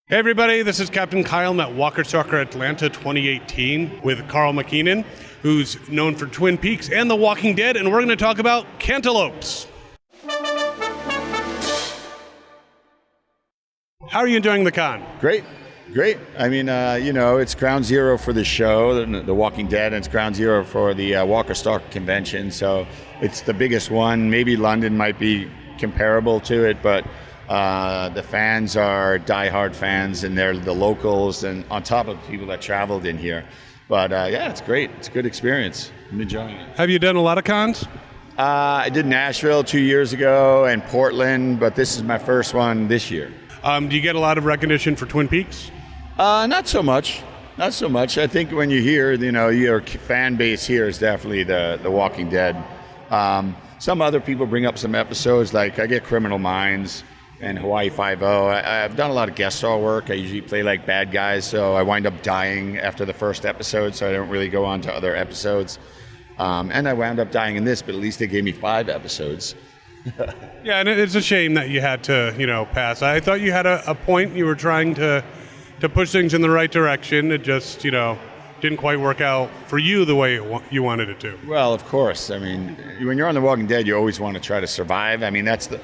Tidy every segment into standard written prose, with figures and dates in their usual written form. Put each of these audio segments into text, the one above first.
Hey everybody, this is Captain Kyle at Walker Stalker Atlanta 2018 with Karl Makinen, who's known for Twin Peaks and The Walking Dead, and we're going to talk about cantaloupes. How are you enjoying the con? Great. I mean, it's ground zero for the show, The Walking Dead, and it's ground zero for the Walker Stalker convention, so it's the biggest one. Maybe London might be comparable to it, but the fans are diehard fans, and they're the locals, and on top of people that traveled in here. But yeah, it's great. It's a good experience. I'm enjoying it. Have you done a lot of cons? I did Nashville 2 years ago and Portland, but this is my first one this year. Do you get a lot of recognition for Twin Peaks? Not so much. I think when you hear, your fan base here is definitely the Walking Dead. Some other people bring up some episodes, like I get Criminal Minds and Hawaii Five-0. I've done a lot of guest star work. I usually play like bad guys, so I wind up dying after the first episode, so I don't really go on to other episodes. And I wound up dying in this, but at least they gave me 5 episodes. Yeah, and it's a shame that you had to, pass. I thought you had a point. You were trying to push things in the right direction. It just, didn't quite work out for you the way you wanted it to. Well, of course. I mean, when you're on The Walking Dead, you always want to try to survive. I mean, that's the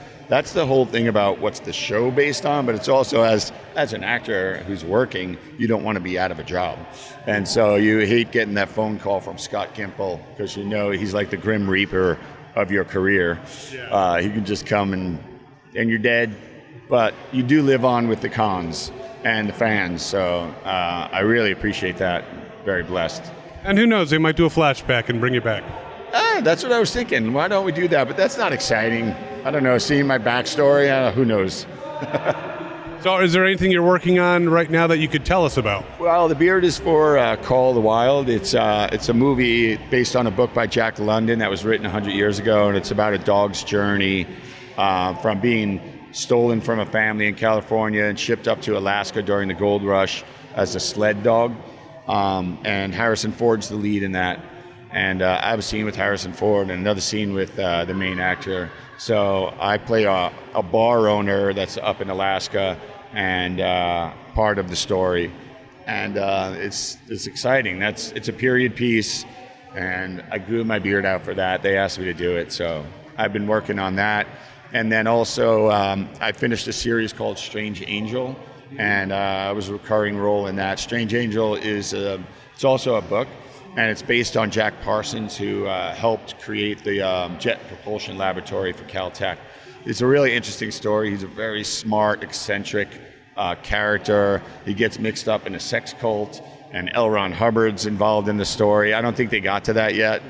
whole thing about what's the show based on, but it's also as an actor who's working, you don't want to be out of a job. And so you hate getting that phone call from Scott Gimple, because he's like the Grim Reaper of your career. Yeah. He can just come and you're dead, but you do live on with the cons and the fans, so I really appreciate that. Very blessed. And who knows, they might do a flashback and bring you back. That's what I was thinking. Why don't we do that? But that's not exciting. I don't know, seeing my backstory, who knows? So is there anything you're working on right now that you could tell us about? Well, The Beard is for Call of the Wild. It's a movie based on a book by Jack London that was written 100 years ago, and it's about a dog's journey from being stolen from a family in California and shipped up to Alaska during the gold rush as a sled dog. And Harrison Ford's the lead in that. And I have a scene with Harrison Ford and another scene with the main actor. So I play a bar owner that's up in Alaska and part of the story. And it's exciting. It's a period piece, and I grew my beard out for that. They asked me to do it, so I've been working on that. And then also I finished a series called Strange Angel, and I was a recurring role in that. Strange Angel is it's also a book, and it's based on Jack Parsons, who helped create the Jet Propulsion Laboratory for Caltech. It's a really interesting story. He's a very smart, eccentric character. He gets mixed up in a sex cult, and L. Ron Hubbard's involved in the story. I don't think they got to that yet.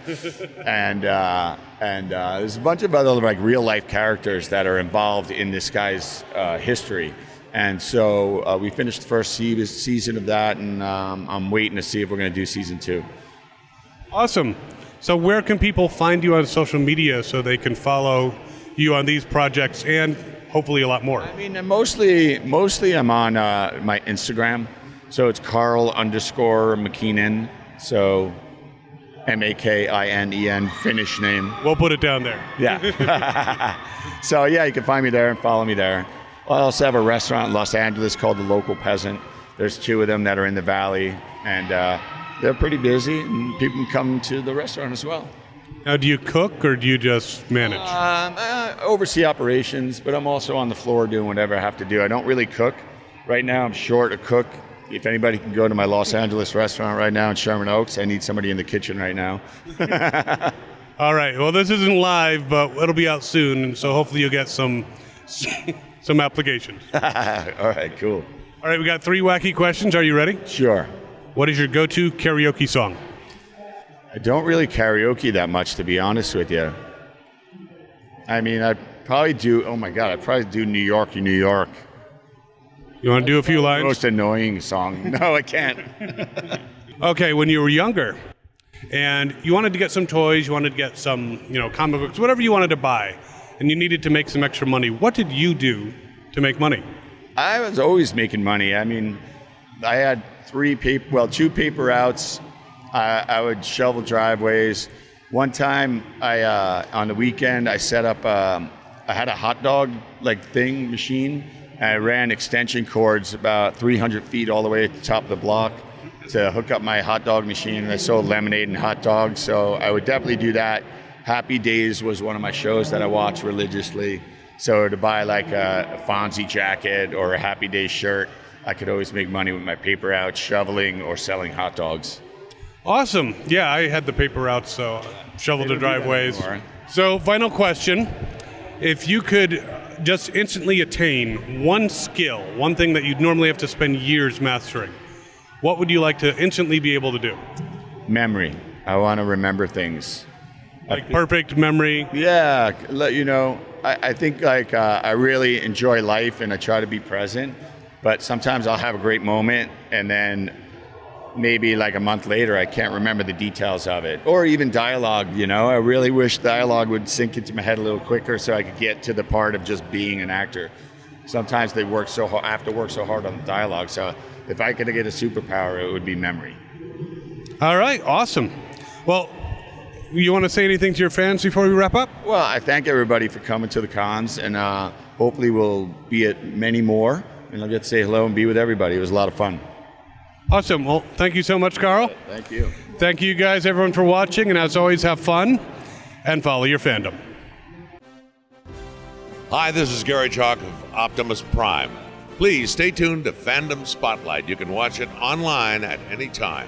And there's a bunch of other real life characters that are involved in this guy's history. And so we finished the first season of that, and I'm waiting to see if we're going to do season 2. Awesome. So where can people find you on social media so they can follow you on these projects and hopefully a lot more? I mean, mostly I'm on my Instagram. So it's Karl_Makinen. So Makinen, Finnish name. We'll put it down there. Yeah. So yeah, you can find me there and follow me there. I also have a restaurant in Los Angeles called The Local Peasant. There's 2 of them that are in the Valley, and they're pretty busy, and people can come to the restaurant as well. Now, do you cook or do you just manage? I oversee operations, but I'm also on the floor doing whatever I have to do. I don't really cook. Right now, I'm short a cook. If anybody can go to my Los Angeles restaurant right now in Sherman Oaks, I need somebody in the kitchen right now. All right. Well, this isn't live, but it'll be out soon, and so hopefully you'll get some applications. All right, cool. All right, we got 3 wacky questions. Are you ready? Sure. What is your go-to karaoke song? I don't really karaoke that much, to be honest with you. I mean, I'd probably do New York, New York. You want to do a few lines? Most annoying song. No, I can't. Okay, when you were younger and you wanted to get some toys, you wanted to get some, comic books, whatever you wanted to buy, and you needed to make some extra money, what did you do to make money? I was always making money. I mean, I had 2 paper outs. I would shovel driveways. One time, on the weekend, I set up, I had a hot dog machine, I ran extension cords about 300 feet all the way at the top of the block to hook up my hot dog machine. I sold lemonade and hot dogs, so I would definitely do that. Happy Days was one of my shows that I watched religiously. So to buy like a Fonzie jacket or a Happy Days shirt, I could always make money with my paper out shoveling or selling hot dogs. Awesome. Yeah, I had the paper routes, so shoveled the driveways. So final question. If you could just instantly attain one skill, one thing that you'd normally have to spend years mastering, what would you like to instantly be able to do? Memory. I want to remember things. Like perfect memory? Yeah, you know, I think like I really enjoy life and I try to be present, but sometimes I'll have a great moment and then maybe like a month later I can't remember the details of it. Or even dialogue, you know. I really wish dialogue would sink into my head a little quicker so I could get to the part of just being an actor. Sometimes they work so hard, I have to work so hard on the dialogue, so if I could get a superpower, it would be memory. All right, awesome. Well, you want to say anything to your fans before we wrap up? Well, I thank everybody for coming to the cons, and hopefully we'll be at many more, and I'll get to say hello and be with everybody. It was a lot of fun. Awesome. Well, thank you so much, Karl. Thank you. Thank you guys, everyone, for watching, and as always, have fun and follow your fandom. Hi, this is Gary Chalk of Optimus Prime. Please stay tuned to Fandom Spotlight. You can watch it online at any time.